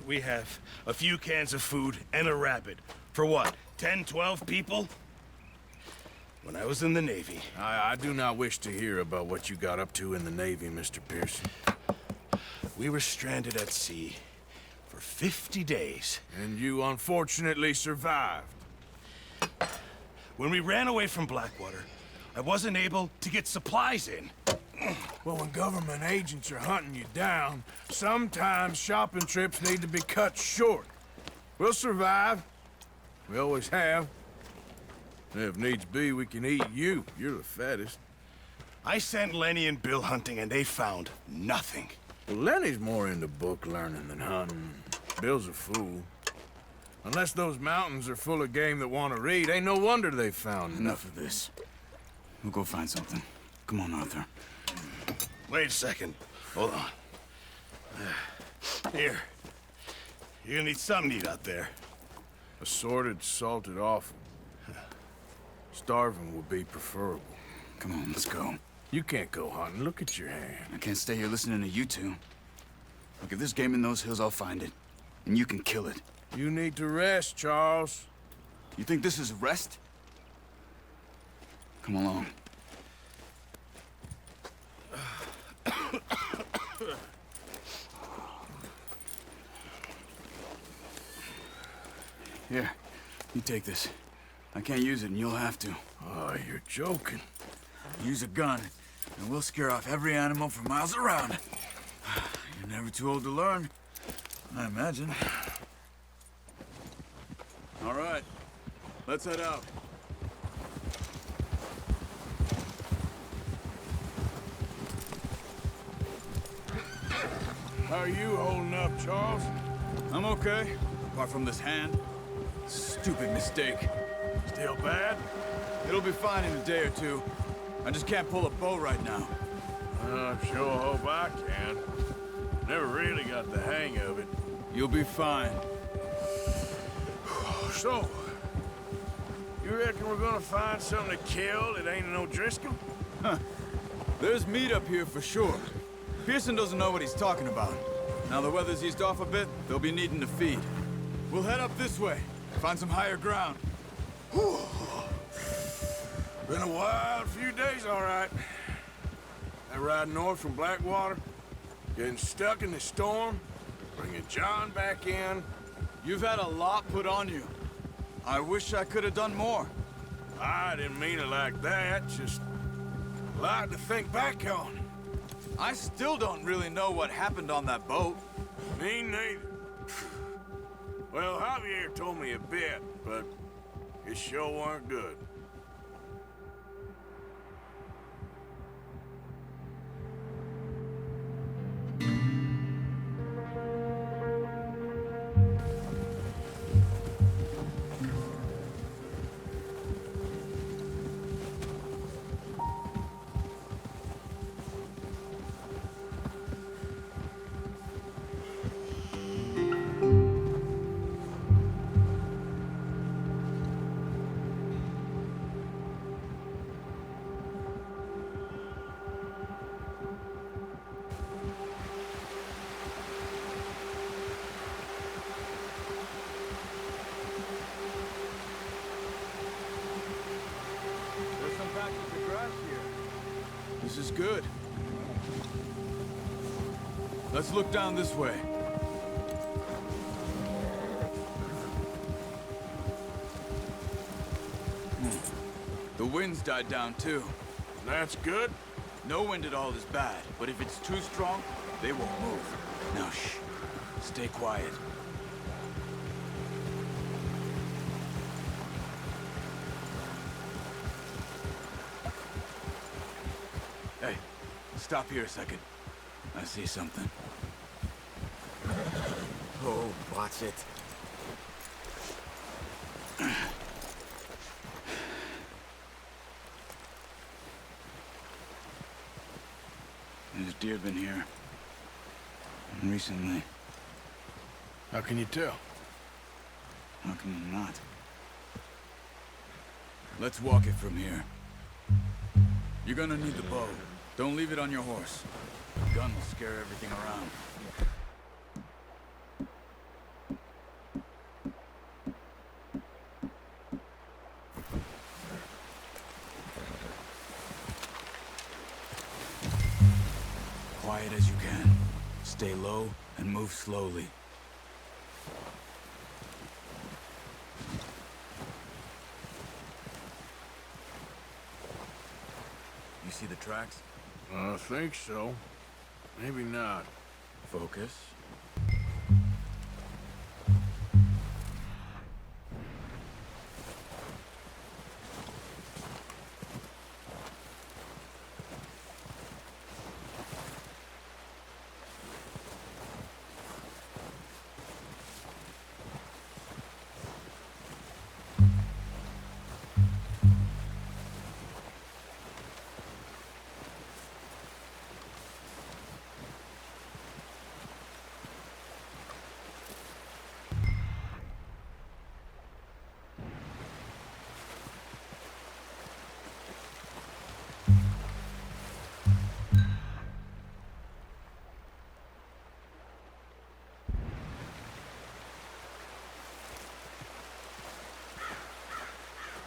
we have a few cans of food and a rabbit. For what, 10, 12 people? When I was in the Navy... I do not wish to hear about what you got up to in the Navy, Mr. Pearson. We were stranded at sea for 50 days. And you unfortunately survived. When we ran away from Blackwater, I wasn't able to get supplies in. Well, when government agents are hunting you down, sometimes shopping trips need to be cut short. We'll survive. We always have. If needs be, we can eat you. You're the fattest. I sent Lenny and Bill hunting, and they found nothing. Well, Lenny's more into book learning than hunting. Bill's a fool. Unless those mountains are full of game that want to read, ain't no wonder they found Enough of this. We'll go find something. Come on, Arthur. Wait a second. Hold on. Here. You're gonna need something to eat out there. Assorted, salted offal. Starving would be preferable. Come on, let's go. You can't go hunting. Look at your hand. I can't stay here listening to you two. Look, if there's game in those hills, I'll find it. And you can kill it. You need to rest, Charles. You think this is rest? Come along. Here, you take this. I can't use it, and you'll have to. Oh, you're joking. Use a gun, and we'll scare off every animal for miles around. You're never too old to learn, I imagine. All right, let's head out. How are you holding up, Charles? I'm okay, apart from this hand. Stupid mistake. Still bad? It'll be fine in a day or two. I just can't pull a bow right now. I sure hope I can. Never really got the hang of it. You'll be fine. So, you reckon we're gonna find something to kill that ain't no Driscoll? Huh. There's meat up here for sure. Pearson doesn't know what he's talking about. Now the weather's eased off a bit, they'll be needing to feed. We'll head up this way, find some higher ground. Whew. Been a wild few days, all right. That ride north from Blackwater, getting stuck in the storm, bringing John back in. You've had a lot put on you. I wish I could have done more. I didn't mean it like that, just a lot to think back on. I still don't really know what happened on that boat. Me neither. Well, Javier told me a bit, but it sure weren't good. This is good. Let's look down this way. The wind's died down too. That's good. No wind at all is bad, but if it's too strong, they won't move. Now shh. Stay quiet. Hey, stop here a second. I see something. Oh, watch it. There's deer been here. Recently. How can you tell? How can you not? Let's walk it from here. You're gonna need the bow. Don't leave it on your horse. The gun will scare everything around. Stay low and move slowly. You see the tracks? I think so. Maybe not. Focus.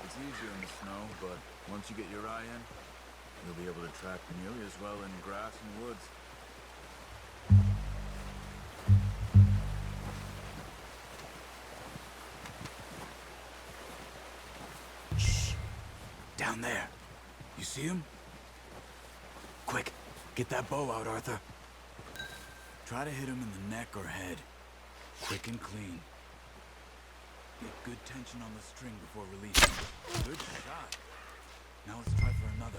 It's easier in the snow, but once you get your eye in, you'll be able to track nearly as well in grass and woods. Shh! Down there. You see him? Quick, get that bow out, Arthur. Try to hit him in the neck or head. Quick and clean. Get good tension on the string before releasing. Good shot. Now let's try for another.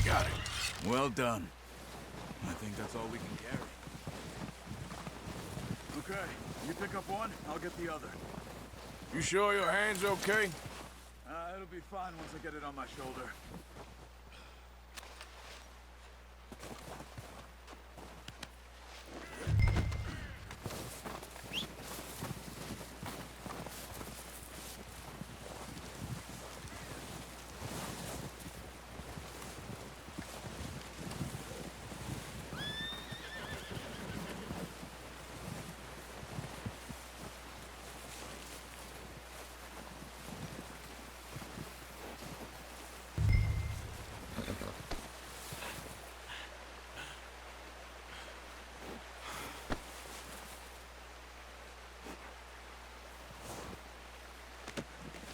Got it. Well done. I think that's all we can carry. Okay, you pick up one, I'll get the other. You sure your hand's okay? It'll be fine once I get it on my shoulder.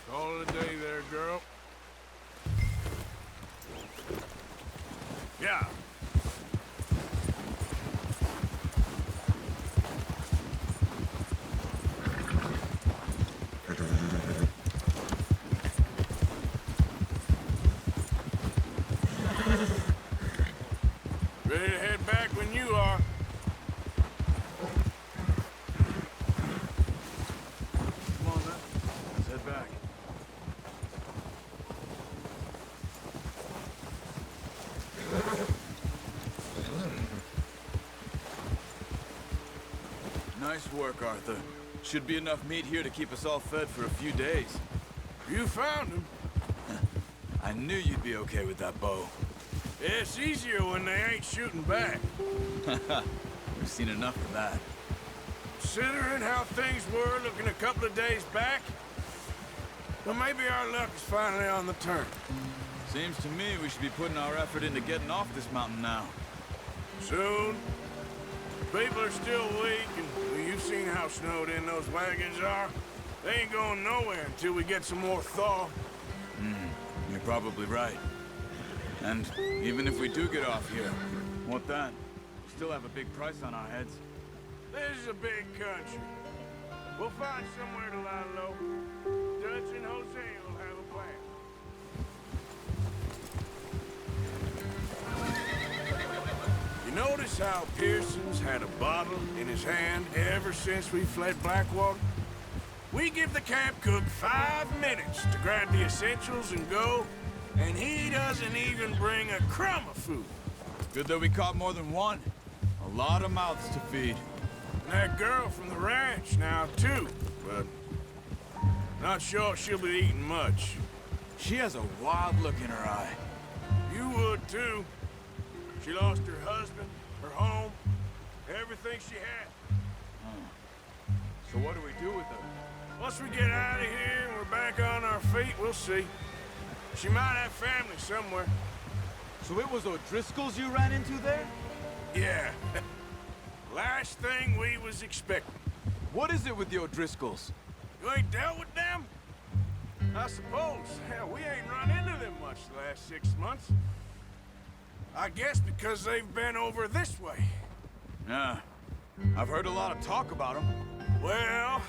Call it a day there, girl. Yeah. Ready to head back when you are. Come on, man. Let's head back. Nice work, Arthur. Should be enough meat here to keep us all fed for a few days. You found him. I knew you'd be okay with that bow. It's easier when they ain't shooting back. We've seen enough of that. Considering how things were looking a couple of days back, well, maybe our luck is finally on the turn. Seems to me we should be putting our effort into getting off this mountain now. Soon. People are still weak, and well, you've seen how snowed in those wagons are. They ain't going nowhere until we get some more thaw. You're probably right. And even if we do get off here, what then? We still have a big price on our heads. This is a big country. We'll find somewhere to lie low. Dutch and Jose will have a plan. You notice how Pearson's had a bottle in his hand ever since we fled Blackwater? We give the camp cook 5 minutes to grab the essentials and go, and he doesn't even bring a crumb of food. Good that we caught more than one. A lot of mouths to feed. And that girl from the ranch now, too, but not sure she'll be eating much. She has a wild look in her eye. You would, too. She lost her husband, her home, everything she had. So what do we do with her? Once we get out of here and we're back on our feet, we'll see. She might have family somewhere. So it was O'Driscoll's you ran into there? Yeah. Last thing we was expecting. What is it with the O'Driscolls? You ain't dealt with them? I suppose. Hell, we ain't run into them much the last 6 months. I guess because they've been over this way. Yeah. I've heard a lot of talk about them. Well,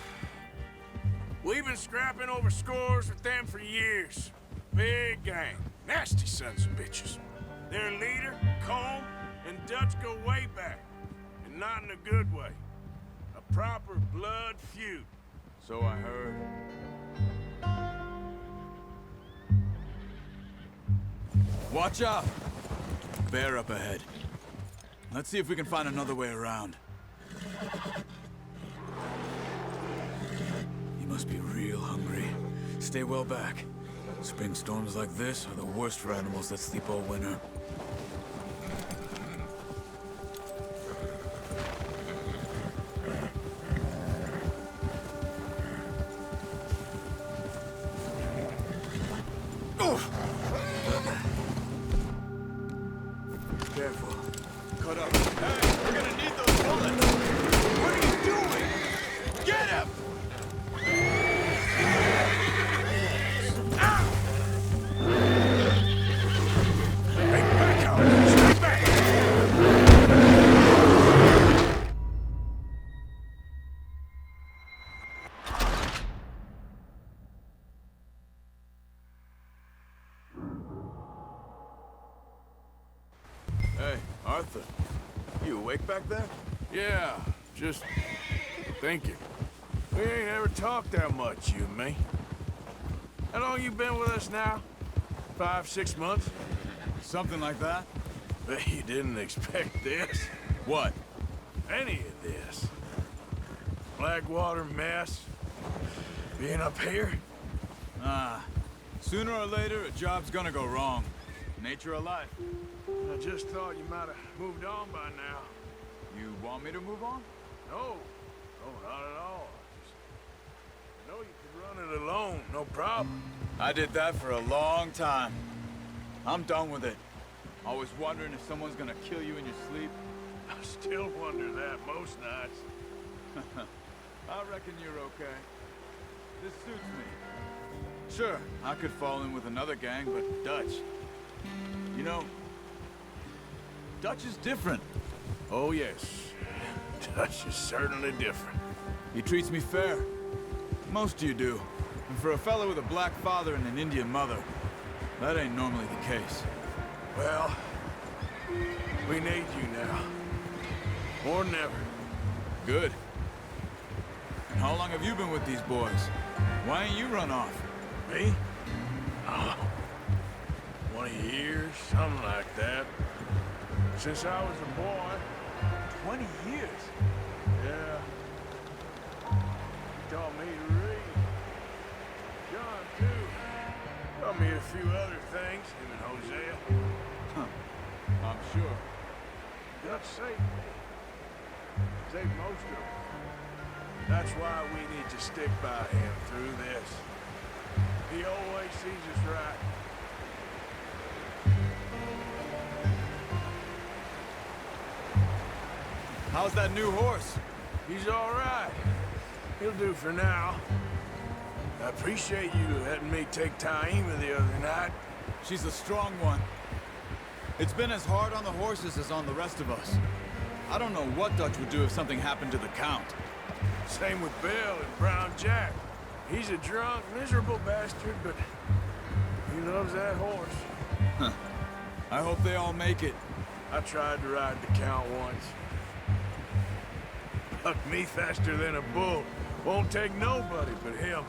we've been scrapping over scores with them for years. Big gang. Nasty sons of bitches. Their leader, Combe, and Dutch go way back. And not in a good way. A proper blood feud. So I heard. Watch out! Bear up ahead. Let's see if we can find another way around. You must be real hungry. Stay well back. Spring storms like this are the worst for animals that sleep all winter. Careful. Cut up. Hey, we're gonna need those bullets! What are you doing? Get him! Hey, back out! Stay back! Hey, Arthur. You awake back there? Yeah, just thinking. We ain't ever talked that much, you and me. How long you been with us now? 5, 6 months? Something like that? Bet you didn't expect this. What? Any of this. Blackwater mess. Being up here. Sooner or later, a job's gonna go wrong. Nature of life. I just thought you might have moved on by now. You want me to move on? No. No, not at all. Just I know you could run it alone, no problem. I did that for a long time. I'm done with it. Always wondering if someone's gonna kill you in your sleep. I still wonder that most nights. I reckon you're okay. This suits me. Sure, I could fall in with another gang, but Dutch... You know, Dutch is different. Oh, yes. Dutch is certainly different. He treats me fair. Most of you do. And for a fellow with a black father and an Indian mother, that ain't normally the case. Well, we need you now. More than ever. Good. And how long have you been with these boys? Why ain't you run off? Me? Oh, 20 years, something like that. Since I was a boy. 20 years? Yeah. He taught me to read. John, too. Taught me a few other things, him and Hosea. I'm sure. Dutch saved me. Saved most of them. That's why we need to stick by him through this. He always sees us right. How's that new horse? He's all right. He'll do for now. I appreciate you letting me take Taima the other night. She's a strong one. It's been as hard on the horses as on the rest of us. I don't know what Dutch would do if something happened to the Count. Same with Bill and Brown Jack. He's a drunk, miserable bastard, but he loves that horse. I hope they all make it. I tried to ride the Count once. Bucked me faster than a bull. Won't take nobody but him.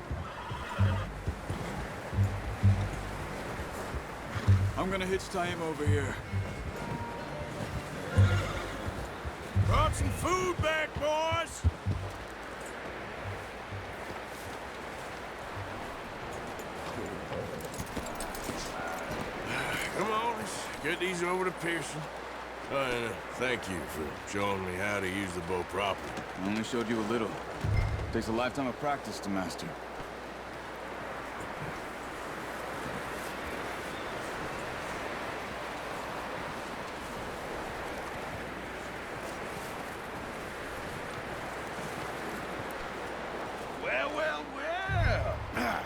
I'm gonna hitch Taima over here. Brought some food back, boys! Come on, let's get these over to Pearson. And thank you for showing me how to use the bow properly. I only showed you a little. Takes a lifetime of practice to master. Well, well, well.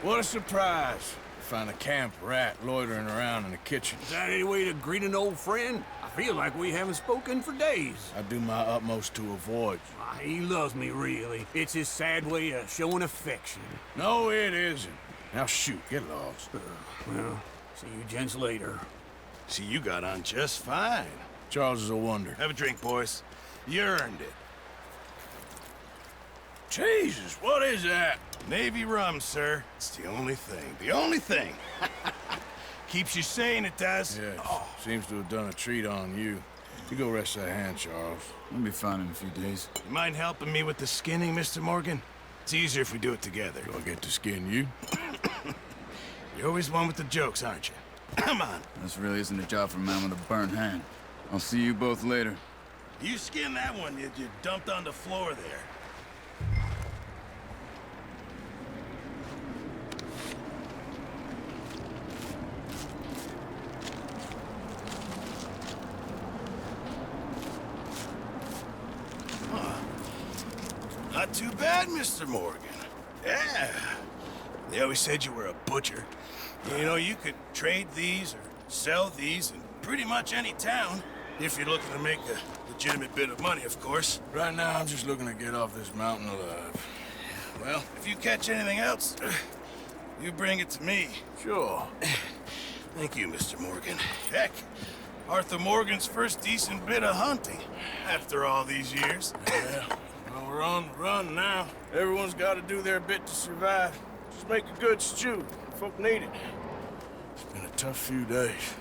What a surprise. Find a camp rat loitering around in the kitchen. Is that any way to greet an old friend? I feel like we haven't spoken for days. I do my utmost to avoid you. He loves me, really. It's his sad way of showing affection. No, it isn't. Now shoot, get lost. Well, see you gents later. See, you got on just fine. Charles is a wonder. Have a drink, boys. You earned it. Jesus, what is that? Navy rum, sir. It's the only thing. The only thing. Keeps you sane, it does. Yes, seems to have done a treat on you. You go rest that hand, Charles. I'll be fine in a few days. You mind helping me with the skinning, Mr. Morgan? It's easier if we do it together. Do I get to skin you? You're always one with the jokes, aren't you? Come on. This really isn't a job for a man with a burnt hand. I'll see you both later. You skinned that one you dumped on the floor there. Not too bad, Mr. Morgan. Yeah. They always said you were a butcher. You know, you could trade these or sell these in pretty much any town, if you're looking to make a legitimate bit of money, of course. Right now, I'm just looking to get off this mountain alive. Well, if you catch anything else, you bring it to me. Sure. Thank you, Mr. Morgan. Heck, Arthur Morgan's first decent bit of hunting after all these years. Yeah. Well, we're on the run now. Everyone's got to do their bit to survive. Just make a good stew. Folk need it. It's been a tough few days.